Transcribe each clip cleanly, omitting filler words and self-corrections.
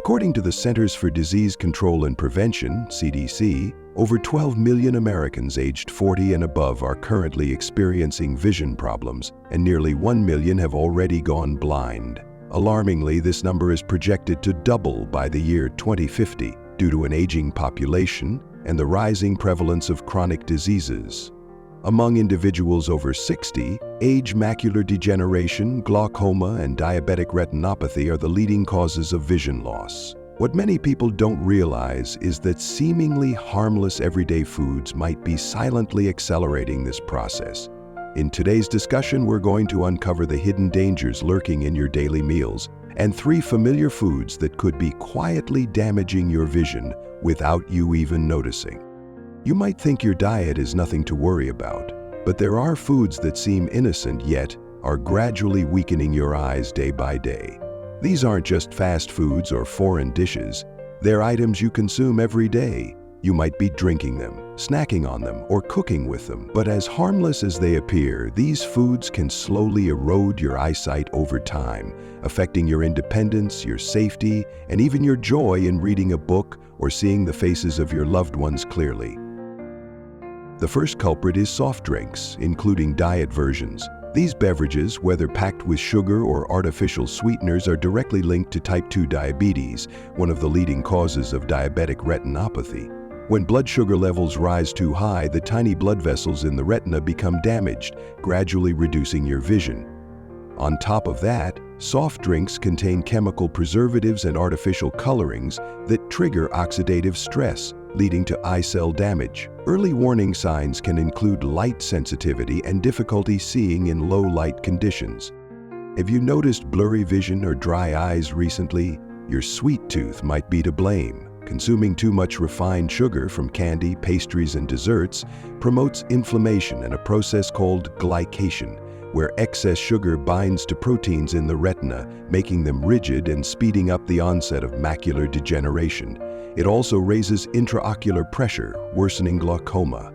According to the Centers for Disease Control and Prevention, CDC, over 12 million Americans aged 40 and above are currently experiencing vision problems, and nearly 1 million have already gone blind. Alarmingly, this number is projected to double by the year 2050 due to an aging population and the rising prevalence of chronic diseases. Among individuals over 60, age macular degeneration, glaucoma, and diabetic retinopathy are the leading causes of vision loss. What many people don't realize is that seemingly harmless everyday foods might be silently accelerating this process. In today's discussion, we're going to uncover the hidden dangers lurking in your daily meals and 3 familiar foods that could be quietly damaging your vision without you even noticing. You might think your diet is nothing to worry about, but there are foods that seem innocent yet are gradually weakening your eyes day by day. These aren't just fast foods or foreign dishes. They're items you consume every day. You might be drinking them, snacking on them, or cooking with them. But as harmless as they appear, these foods can slowly erode your eyesight over time, affecting your independence, your safety, and even your joy in reading a book or seeing the faces of your loved ones clearly. The first culprit is soft drinks, including diet versions. These beverages, whether packed with sugar or artificial sweeteners, are directly linked to type 2 diabetes, one of the leading causes of diabetic retinopathy. When blood sugar levels rise too high, the tiny blood vessels in the retina become damaged, gradually reducing your vision. On top of that, soft drinks contain chemical preservatives and artificial colorings that trigger oxidative stress, leading to eye cell damage. Early warning signs can include light sensitivity and difficulty seeing in low light conditions. Have you noticed blurry vision or dry eyes recently? Your sweet tooth might be to blame. Consuming too much refined sugar from candy, pastries, and desserts promotes inflammation and a process called glycation, where excess sugar binds to proteins in the retina, making them rigid and speeding up the onset of macular degeneration. It also raises intraocular pressure, worsening glaucoma.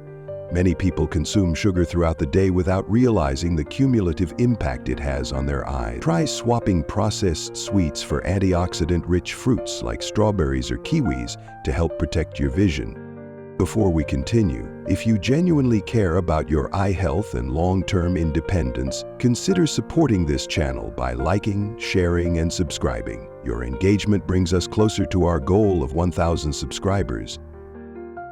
Many people consume sugar throughout the day without realizing the cumulative impact it has on their eyes. Try swapping processed sweets for antioxidant-rich fruits like strawberries or kiwis to help protect your vision. Before we continue, if you genuinely care about your eye health and long-term independence, consider supporting this channel by liking, sharing, and subscribing. Your engagement brings us closer to our goal of 1,000 subscribers.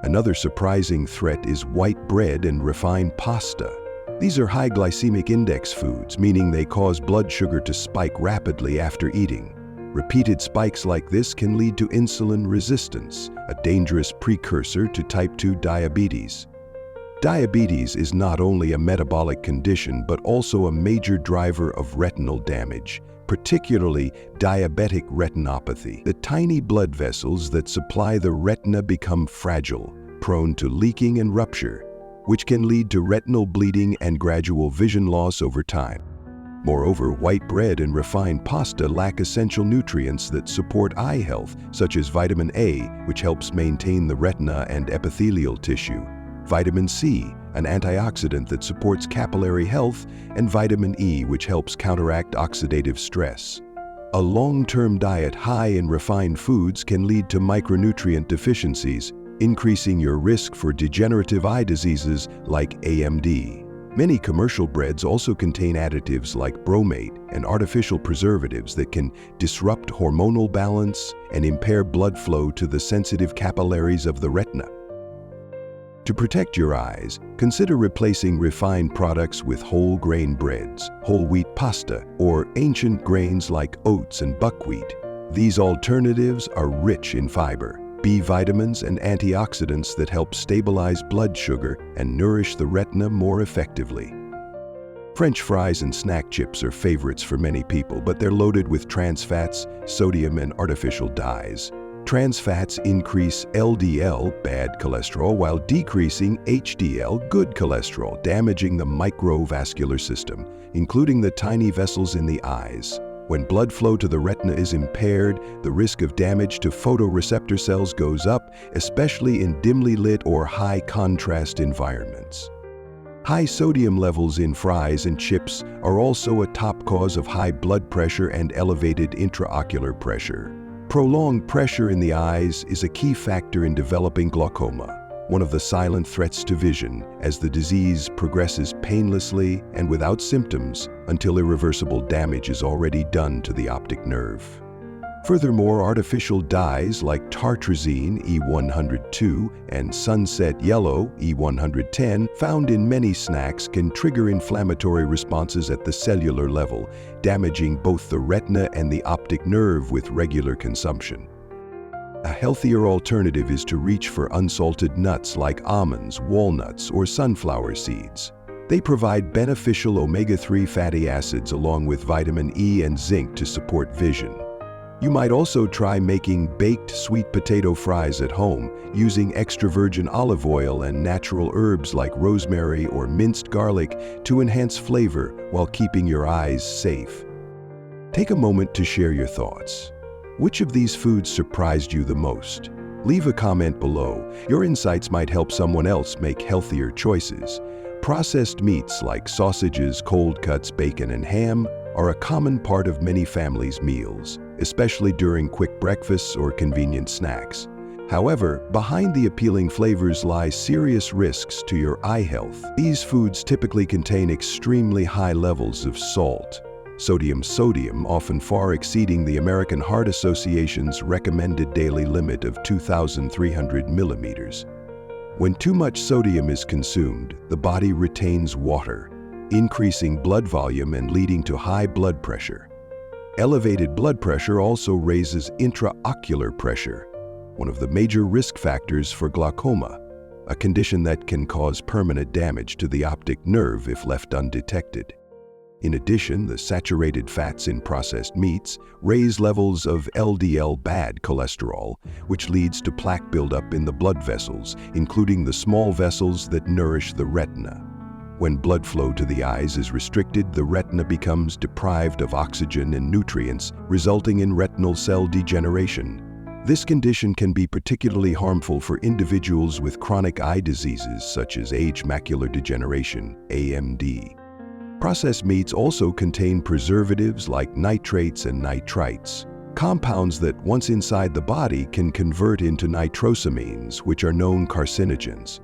Another surprising threat is white bread and refined pasta. These are high glycemic index foods, meaning they cause blood sugar to spike rapidly after eating. Repeated spikes like this can lead to insulin resistance, a dangerous precursor to type 2 diabetes. Diabetes is not only a metabolic condition but also a major driver of retinal damage, particularly diabetic retinopathy. The tiny blood vessels that supply the retina become fragile, prone to leaking and rupture, which can lead to retinal bleeding and gradual vision loss over time. Moreover, white bread and refined pasta lack essential nutrients that support eye health, such as vitamin A, which helps maintain the retina and epithelial tissue, vitamin C, an antioxidant that supports capillary health, and vitamin E, which helps counteract oxidative stress. A long-term diet high in refined foods can lead to micronutrient deficiencies, increasing your risk for degenerative eye diseases like AMD. Many commercial breads also contain additives like bromate and artificial preservatives that can disrupt hormonal balance and impair blood flow to the sensitive capillaries of the retina. To protect your eyes, consider replacing refined products with whole grain breads, whole wheat pasta, or ancient grains like oats and buckwheat. These alternatives are rich in fiber, B vitamins, and antioxidants that help stabilize blood sugar and nourish the retina more effectively. French fries and snack chips are favorites for many people, but they're loaded with trans fats, sodium, and artificial dyes. Trans fats increase LDL, bad cholesterol, while decreasing HDL, good cholesterol, damaging the microvascular system, including the tiny vessels in the eyes. When blood flow to the retina is impaired, the risk of damage to photoreceptor cells goes up, especially in dimly lit or high-contrast environments. High sodium levels in fries and chips are also a top cause of high blood pressure and elevated intraocular pressure. Prolonged pressure in the eyes is a key factor in developing glaucoma, one of the silent threats to vision, as the disease progresses painlessly and without symptoms until irreversible damage is already done to the optic nerve. Furthermore, artificial dyes like tartrazine E102 and sunset yellow E110 found in many snacks can trigger inflammatory responses at the cellular level, damaging both the retina and the optic nerve with regular consumption. A healthier alternative is to reach for unsalted nuts like almonds, walnuts, or sunflower seeds. They provide beneficial omega-3 fatty acids along with vitamin E and zinc to support vision. You might also try making baked sweet potato fries at home using extra virgin olive oil and natural herbs like rosemary or minced garlic to enhance flavor while keeping your eyes safe. Take a moment to share your thoughts. Which of these foods surprised you the most? Leave a comment below. Your insights might help someone else make healthier choices. Processed meats like sausages, cold cuts, bacon, and ham are a common part of many families' meals, especially during quick breakfasts or convenient snacks. However, behind the appealing flavors lie serious risks to your eye health. These foods typically contain extremely high levels of salt, sodium often far exceeding the American Heart Association's recommended daily limit of 2,300 millimeters. When too much sodium is consumed, the body retains water, increasing blood volume and leading to high blood pressure. Elevated blood pressure also raises intraocular pressure, one of the major risk factors for glaucoma, a condition that can cause permanent damage to the optic nerve if left undetected. In addition, the saturated fats in processed meats raise levels of LDL bad cholesterol, which leads to plaque buildup in the blood vessels, including the small vessels that nourish the retina. When blood flow to the eyes is restricted, the retina becomes deprived of oxygen and nutrients, resulting in retinal cell degeneration. This condition can be particularly harmful for individuals with chronic eye diseases such as age macular degeneration, AMD. Processed meats also contain preservatives like nitrates and nitrites, compounds that, once inside the body, can convert into nitrosamines, which are known carcinogens.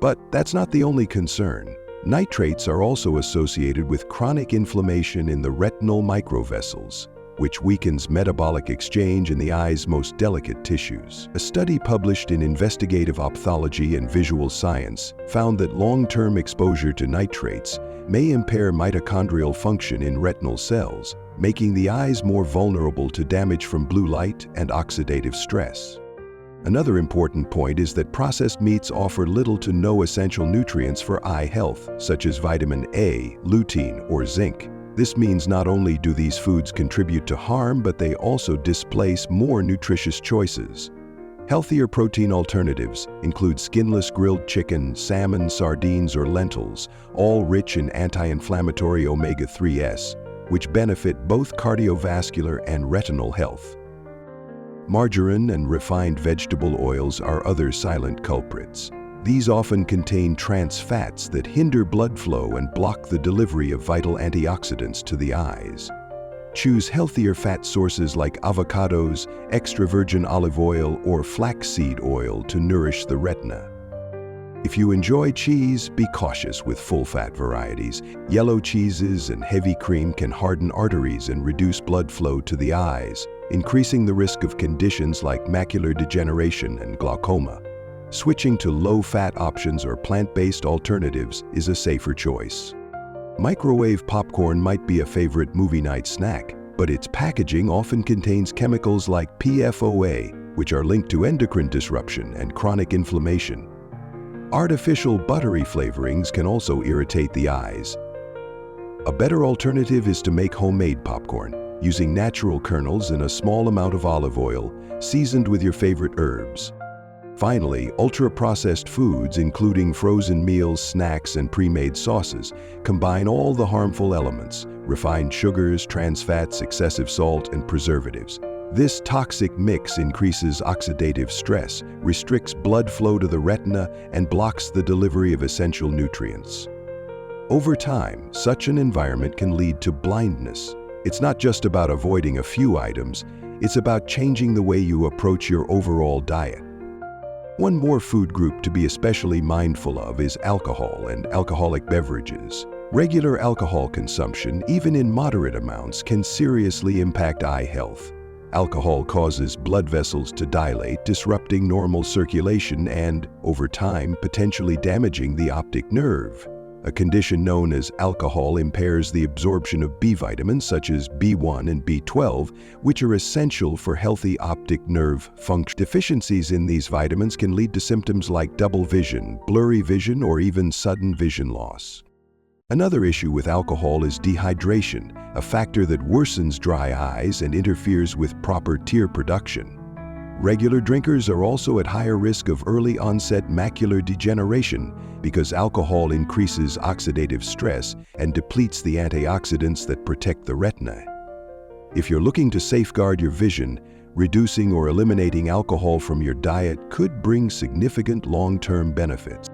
But that's not the only concern. Nitrates are also associated with chronic inflammation in the retinal microvessels, which weakens metabolic exchange in the eye's most delicate tissues. A study published in Investigative Ophthalmology and Visual Science found that long-term exposure to nitrates may impair mitochondrial function in retinal cells, making the eyes more vulnerable to damage from blue light and oxidative stress. Another important point is that processed meats offer little to no essential nutrients for eye health, such as vitamin A, lutein, or zinc. This means not only do these foods contribute to harm, but they also displace more nutritious choices. Healthier protein alternatives include skinless grilled chicken, salmon, sardines, or lentils, all rich in anti-inflammatory omega-3s, which benefit both cardiovascular and retinal health. Margarine and refined vegetable oils are other silent culprits. These often contain trans fats that hinder blood flow and block the delivery of vital antioxidants to the eyes. Choose healthier fat sources like avocados, extra virgin olive oil, or flaxseed oil to nourish the retina. If you enjoy cheese, be cautious with full-fat varieties. Yellow cheeses and heavy cream can harden arteries and reduce blood flow to the eyes, increasing the risk of conditions like macular degeneration and glaucoma. Switching to low-fat options or plant-based alternatives is a safer choice. Microwave popcorn might be a favorite movie night snack, but its packaging often contains chemicals like PFOA, which are linked to endocrine disruption and chronic inflammation. Artificial buttery flavorings can also irritate the eyes. A better alternative is to make homemade popcorn, using natural kernels and a small amount of olive oil, seasoned with your favorite herbs. Finally, ultra-processed foods, including frozen meals, snacks, and pre-made sauces, combine all the harmful elements: refined sugars, trans fats, excessive salt, and preservatives. This toxic mix increases oxidative stress, restricts blood flow to the retina, and blocks the delivery of essential nutrients. Over time, such an environment can lead to blindness. It's not just about avoiding a few items, It's about changing the way you approach your overall diet. One more food group to be especially mindful of is alcohol and alcoholic beverages. Regular alcohol consumption, even in moderate amounts, can seriously impact eye health. Alcohol causes blood vessels to dilate, disrupting normal circulation and, over time, potentially damaging the optic nerve. A condition known as alcohol impairs the absorption of B vitamins such as B1 and B12, which are essential for healthy optic nerve function. Deficiencies in these vitamins can lead to symptoms like double vision, blurry vision, or even sudden vision loss. Another issue with alcohol is dehydration, a factor that worsens dry eyes and interferes with proper tear production. Regular drinkers are also at higher risk of early-onset macular degeneration because alcohol increases oxidative stress and depletes the antioxidants that protect the retina. If you're looking to safeguard your vision, reducing or eliminating alcohol from your diet could bring significant long-term benefits.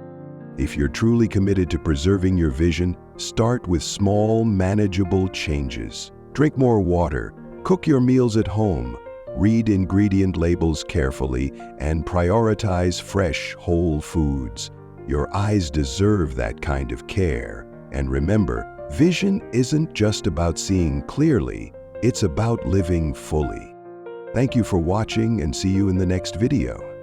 If you're truly committed to preserving your vision, start with small, manageable changes. Drink more water, cook your meals at home, read ingredient labels carefully, and prioritize fresh, whole foods. Your eyes deserve that kind of care. And remember, vision isn't just about seeing clearly, it's about living fully. Thank you for watching and see you in the next video.